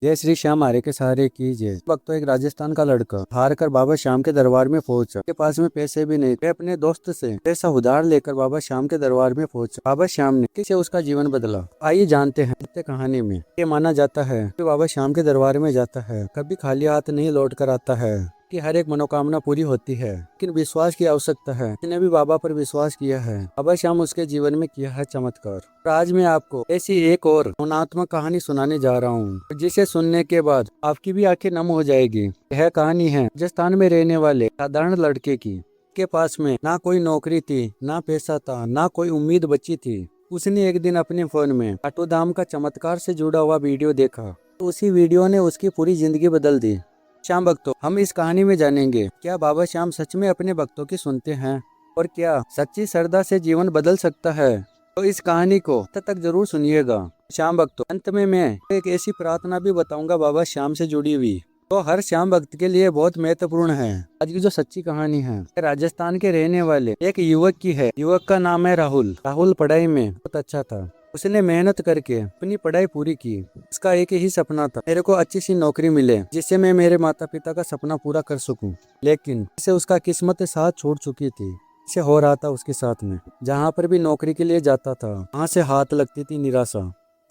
जय श्री श्याम आरे के सहारे की जय। वक्त तो एक राजस्थान का लड़का हार कर बाबा श्याम के दरबार में पहुंचा। के पास में पैसे भी नहीं थे। अपने दोस्त से पैसा उधार लेकर बाबा श्याम के दरबार में पहुंचा। बाबा श्याम ने कैसे उसका जीवन बदला, आइए जानते हैं इस कहानी में। ये माना जाता है कि बाबा श्याम के दरबार में जाता है कभी खाली हाथ नहीं लौट कर आता है, कि हर एक मनोकामना पूरी होती है, लेकिन विश्वास की आवश्यकता है। जिसने भी बाबा पर विश्वास किया है, बाबा श्याम उसके जीवन में किया है चमत्कार। और आज मैं आपको ऐसी एक और भावनात्मक कहानी सुनाने जा रहा हूँ, जिसे सुनने के बाद आपकी भी आंखें नम हो जाएगी। यह कहानी है राजस्थान में रहने वाले साधारण लड़के की। के पास में ना कोई नौकरी थी, ना पैसा था, ना कोई उम्मीद बची थी। उसने एक दिन अपने फोन में खाटू धाम का चमत्कार से जुड़ा हुआ वीडियो देखा, तो उसी वीडियो ने उसकी पूरी जिंदगी बदल दी। श्याम भक्तों, हम इस कहानी में जानेंगे क्या बाबा श्याम सच में अपने भक्तों की सुनते हैं और क्या सच्ची श्रद्धा से जीवन बदल सकता है। तो इस कहानी को अंत तक जरूर सुनिएगा। श्याम भक्तों, अंत में मैं एक ऐसी प्रार्थना भी बताऊंगा बाबा श्याम से जुड़ी हुई, तो हर श्याम भक्त के लिए बहुत महत्वपूर्ण है। आज की जो सच्ची कहानी है राजस्थान के रहने वाले एक युवक की है। युवक का नाम है राहुल। राहुल पढ़ाई में बहुत अच्छा था। उसने मेहनत करके अपनी पढ़ाई पूरी की। उसका एक ही सपना था, मेरे को अच्छी सी नौकरी मिले जिससे मैं मेरे माता पिता का सपना पूरा कर सकूं। लेकिन इसे उसका किस्मत साथ छोड़ चुकी थी। इसे हो रहा था उसके साथ में, जहाँ पर भी नौकरी के लिए जाता था वहाँ से हाथ लगती थी निराशा।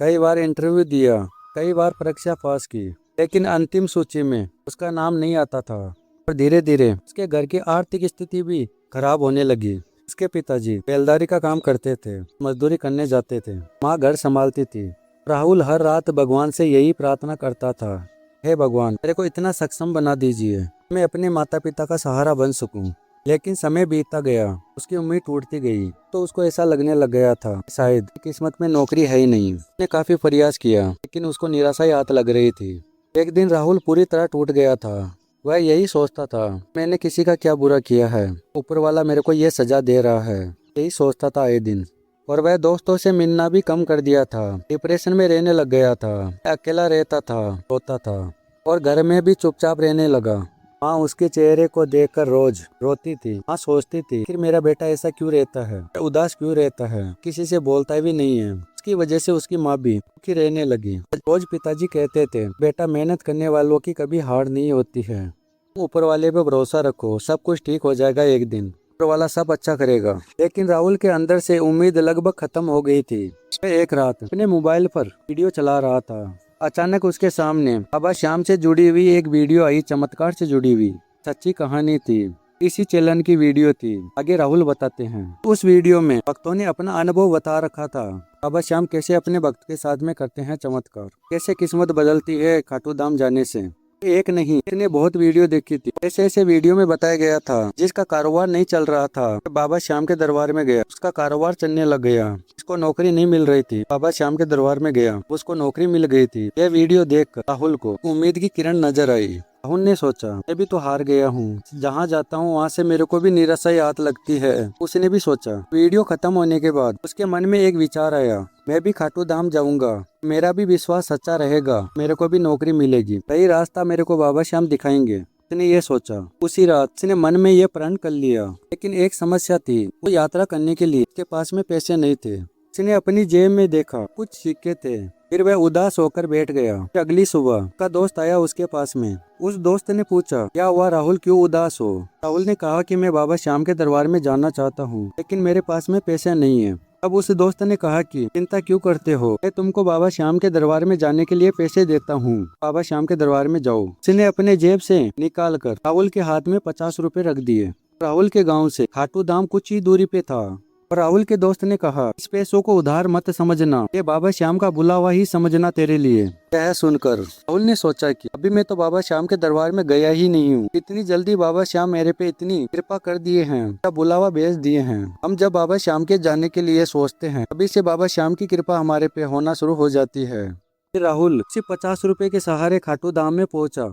कई बार इंटरव्यू दिया, कई बार परीक्षा पास की, लेकिन अंतिम सूची में उसका नाम नहीं आता था। और धीरे धीरे उसके घर की आर्थिक स्थिति भी खराब होने लगी। उसके पिताजी बेलदारी का काम करते थे, मजदूरी करने जाते थे, माँ घर संभालती थी। राहुल हर रात भगवान से यही प्रार्थना करता था, हे भगवान, मेरे को इतना सक्षम बना दीजिए, मैं अपने माता पिता का सहारा बन सकूं। लेकिन समय बीतता गया, उसकी उम्मीद टूटती गई। तो उसको ऐसा लगने लग गया था शायद किस्मत में नौकरी है ही नहीं। उसने काफी प्रयास किया, लेकिन उसको निराशा ही हाथ लग रही थी। एक दिन राहुल पूरी तरह टूट गया था। वह यही सोचता था, मैंने किसी का क्या बुरा किया है, ऊपर वाला मेरे को ये सजा दे रहा है। यही सोचता था आए दिन। और वह दोस्तों से मिलना भी कम कर दिया था। डिप्रेशन में रहने लग गया था। अकेला रहता था, रोता था और घर में भी चुपचाप रहने लगा। माँ उसके चेहरे को देखकर रोज रोती थी। माँ सोचती थी कि मेरा बेटा ऐसा क्यों रहता है, उदास क्यों रहता है, किसी से बोलता भी नहीं है। उसकी वजह से उसकी माँ भी दुखी रहने लगी। रोज पिताजी कहते थे, बेटा मेहनत करने वालों की कभी हार नहीं होती है, ऊपर वाले पे भरोसा रखो, सब कुछ ठीक हो जाएगा, एक दिन ऊपर वाला सब अच्छा करेगा। लेकिन राहुल के अंदर से उम्मीद लगभग खत्म हो गई थी। एक रात अपने मोबाइल पर वीडियो चला रहा था। अचानक उसके सामने बाबा श्याम से जुड़ी हुई एक वीडियो आई, चमत्कार से जुड़ी हुई सच्ची कहानी थी। इसी चैनल की वीडियो थी, आगे राहुल बताते हैं। उस वीडियो में भक्तों ने अपना अनुभव बता रखा था, बाबा श्याम कैसे अपने भक्त के साथ में करते हैं चमत्कार, कैसे किस्मत बदलती है खाटू धाम जाने से। एक नहीं, इसने बहुत वीडियो देखी थी। ऐसे ऐसे वीडियो में बताया गया था जिसका कारोबार नहीं चल रहा था, बाबा श्याम के दरबार में गया, उसका कारोबार चलने लग गया। जिसको नौकरी नहीं मिल रही थी, बाबा श्याम के दरबार में गया, उसको नौकरी मिल गई थी। यह वीडियो देखकर राहुल को उम्मीद की किरण नजर आई। राहुल ने सोचा, मैं भी तो हार गया हूँ, जहाँ जाता हूँ वहाँ से मेरे को भी निराशा ही हाथ लगती है। उसने भी सोचा। वीडियो खत्म होने के बाद उसके मन में एक विचार आया, मैं भी खाटू धाम जाऊंगा, मेरा भी विश्वास सच्चा रहेगा, मेरे को भी नौकरी मिलेगी, सही रास्ता मेरे को बाबा श्याम दिखाएंगे। उसने ये सोचा। उसी रात उसने मन में ये प्रण कर लिया। लेकिन एक समस्या थी, वो यात्रा करने के लिए उसके पास में पैसे नहीं थे। उसने अपनी जेब में देखा, कुछ सिक्के थे। फिर वह उदास होकर बैठ गया। अगली सुबह का दोस्त आया उसके पास में। उस दोस्त ने पूछा, क्या हुआ राहुल, क्यों उदास हो। राहुल ने कहा कि मैं बाबा श्याम के दरबार में जाना चाहता हूँ, लेकिन मेरे पास में पैसे नहीं है। अब उस दोस्त ने कहा कि चिंता क्यों करते हो, मैं तुमको बाबा श्याम के दरबार में जाने के लिए पैसे देता हूँ, बाबा श्याम के दरबार में जाओ। उसने अपने जेब से निकाल कर राहुल के हाथ में 50 रुपए रख दिए। राहुल के गाँव से खाटू धाम कुछ ही दूरी पे था। और राहुल के दोस्त ने कहा, इस पैसों को उधार मत समझना, ये बाबा श्याम का बुलावा ही समझना तेरे लिए। यह सुनकर राहुल ने सोचा कि अभी मैं तो बाबा श्याम के दरबार में गया ही नहीं हूँ, इतनी जल्दी बाबा श्याम मेरे पे इतनी कृपा कर दिए हैं, क्या बुलावा भेज दिए हैं। हम जब बाबा श्याम के जाने के लिए सोचते हैं, अभी से बाबा श्याम की कृपा हमारे पे होना शुरू हो जाती है। फिर राहुल सिर्फ 50 रुपए के सहारे खाटू धाम में पहुंचा।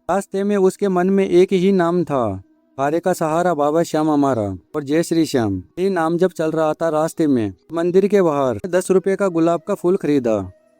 रास्ते में उसके मन में एक ही नाम था, हारे का सहारा बाबा श्याम हमारा और जय श्री श्याम। ये नाम जब चल रहा था, रास्ते में मंदिर के बाहर 10 रुपए का गुलाब का फूल खरीदा।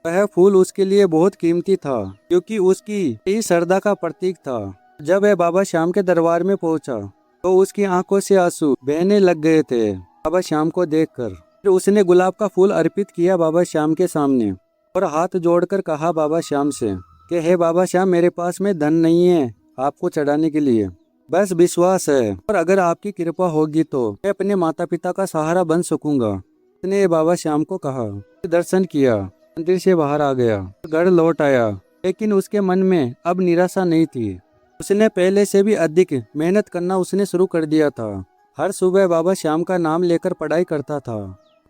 वह फूल उसके लिए बहुत कीमती था, क्योंकि उसकी यही श्रद्धा का प्रतीक था। जब वह बाबा श्याम के दरबार में पहुंचा, तो उसकी आंखों से आंसू बहने लग गए थे बाबा श्याम को देखकर। फिर उसने गुलाब का फूल अर्पित किया बाबा श्याम के सामने और हाथ जोड़कर कहा बाबा श्याम से, कि हे बाबा श्याम, मेरे पास में धन नहीं है आपको चढ़ाने के लिए, बस विश्वास है, और अगर आपकी कृपा होगी तो मैं अपने माता पिता का सहारा बन सकूंगा। उसने बाबा श्याम को कहा, दर्शन किया, मंदिर से बाहर आ गया, घर लौट आया, लेकिन उसके मन में अब निराशा नहीं थी। उसने पहले से भी अधिक मेहनत करना उसने शुरू कर दिया था। हर सुबह बाबा श्याम का नाम लेकर पढ़ाई करता था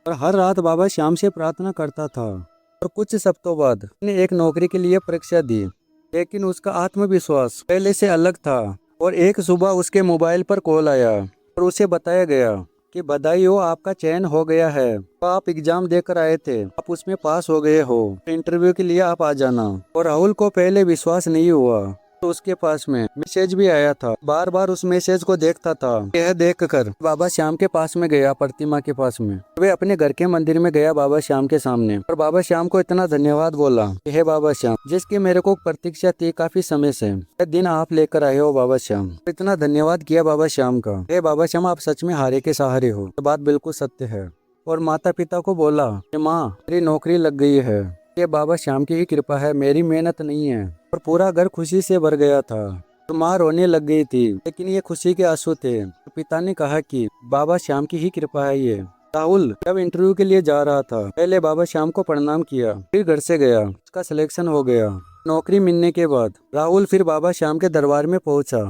और हर रात बाबा श्याम से प्रार्थना करता था। और कुछ हफ्तों बाद उसने एक नौकरी के लिए परीक्षा दी, लेकिन उसका आत्मविश्वास पहले से अलग था। और एक सुबह उसके मोबाइल पर कॉल आया और उसे बताया गया कि बधाई हो, आपका चयन हो गया है। तो आप एग्जाम देकर आए थे, आप उसमें पास हो गए हो, इंटरव्यू के लिए आप आ जाना। और राहुल को पहले विश्वास नहीं हुआ, तो उसके पास में मैसेज भी आया था। बार बार उस मैसेज को देखता था। यह देखकर बाबा श्याम के पास में गया, प्रतिमा के पास में। वे अपने घर के मंदिर में गया बाबा श्याम के सामने, और बाबा श्याम को इतना धन्यवाद बोला कि हे बाबा श्याम, जिसकी मेरे को प्रतीक्षा थी काफी समय से, यह दिन आप लेकर आए हो बाबा श्याम। इतना धन्यवाद किया बाबा श्याम का। हे बाबा श्याम, आप सच में हारे के सहारे हो, तो बात बिल्कुल सत्य है। और माता पिता को बोला कि माँ, मेरी नौकरी लग गई है, ये बाबा श्याम की ही कृपा है, मेरी मेहनत नहीं है। और पूरा घर खुशी से भर गया था। तो माँ रोने लग गई थी, लेकिन ये खुशी के आंसू थे। तो पिता ने कहा कि बाबा श्याम की ही कृपा है ये। राहुल जब इंटरव्यू के लिए जा रहा था, पहले बाबा श्याम को प्रणाम किया, फिर घर से गया, उसका सिलेक्शन हो गया। नौकरी मिलने के बाद राहुल फिर बाबा श्याम के दरबार में पहुंचा,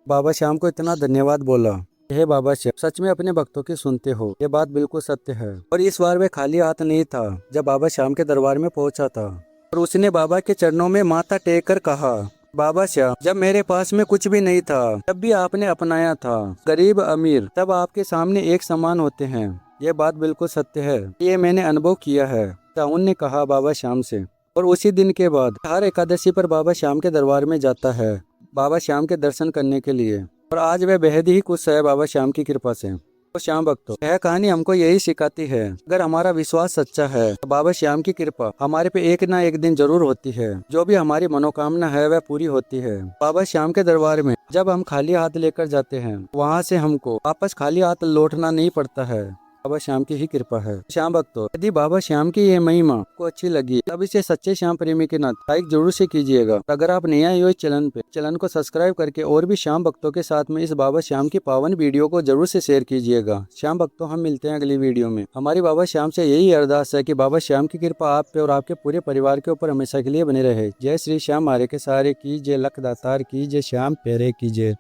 बाबा श्याम को इतना धन्यवाद बोला, हे बाबा श्याम, सच में अपने भक्तों की सुनते हो, ये बात बिल्कुल सत्य है। और इस बार वे खाली हाथ नहीं था जब बाबा श्याम के दरबार में पहुंचा था। और उसने बाबा के चरणों में माथा टेक कर कहा, बाबा श्याम, जब मेरे पास में कुछ भी नहीं था तब भी आपने अपनाया था। गरीब अमीर तब आपके सामने एक समान होते हैं, ये बात बिल्कुल सत्य है, ये मैंने अनुभव किया है, राहुल ने कहा बाबा श्याम से। और उसी दिन के बाद हर एकादशी पर बाबा श्याम के दरबार में जाता है, बाबा श्याम के दर्शन करने के लिए। और आज वह बेहद ही खुश है बाबा श्याम की कृपा से। तो श्याम भक्तों, यह कहानी हमको यही सिखाती है, अगर हमारा विश्वास सच्चा है तो बाबा श्याम की कृपा हमारे पे एक ना एक दिन जरूर होती है। जो भी हमारी मनोकामना है वह पूरी होती है। बाबा श्याम के दरबार में जब हम खाली हाथ लेकर जाते हैं, वहाँ से हमको वापस खाली हाथ लौटना नहीं पड़ता है, बाबा श्याम की ही कृपा है। श्याम भक्तों, यदि बाबा श्याम की ये महिमा को अच्छी लगी तब इसे सच्चे श्याम प्रेमी के नाते लाइक जरूर से कीजिएगा। अगर आप नए आए हो इस चैनल पे, चैनल को सब्सक्राइब करके और भी श्याम भक्तों के साथ में इस बाबा श्याम की पावन वीडियो को जरूर से शेयर कीजिएगा। श्याम भक्तों, हम मिलते हैं अगली वीडियो में। हमारी बाबा श्याम से यही अरदास है कि बाबा श्याम की कृपा आप पे और आपके पूरे परिवार के ऊपर हमेशा के लिए बने रहे। जय श्री श्याम, हारे के सहारे की जय, लख दातार की जय, श्याम प्यारे की जय।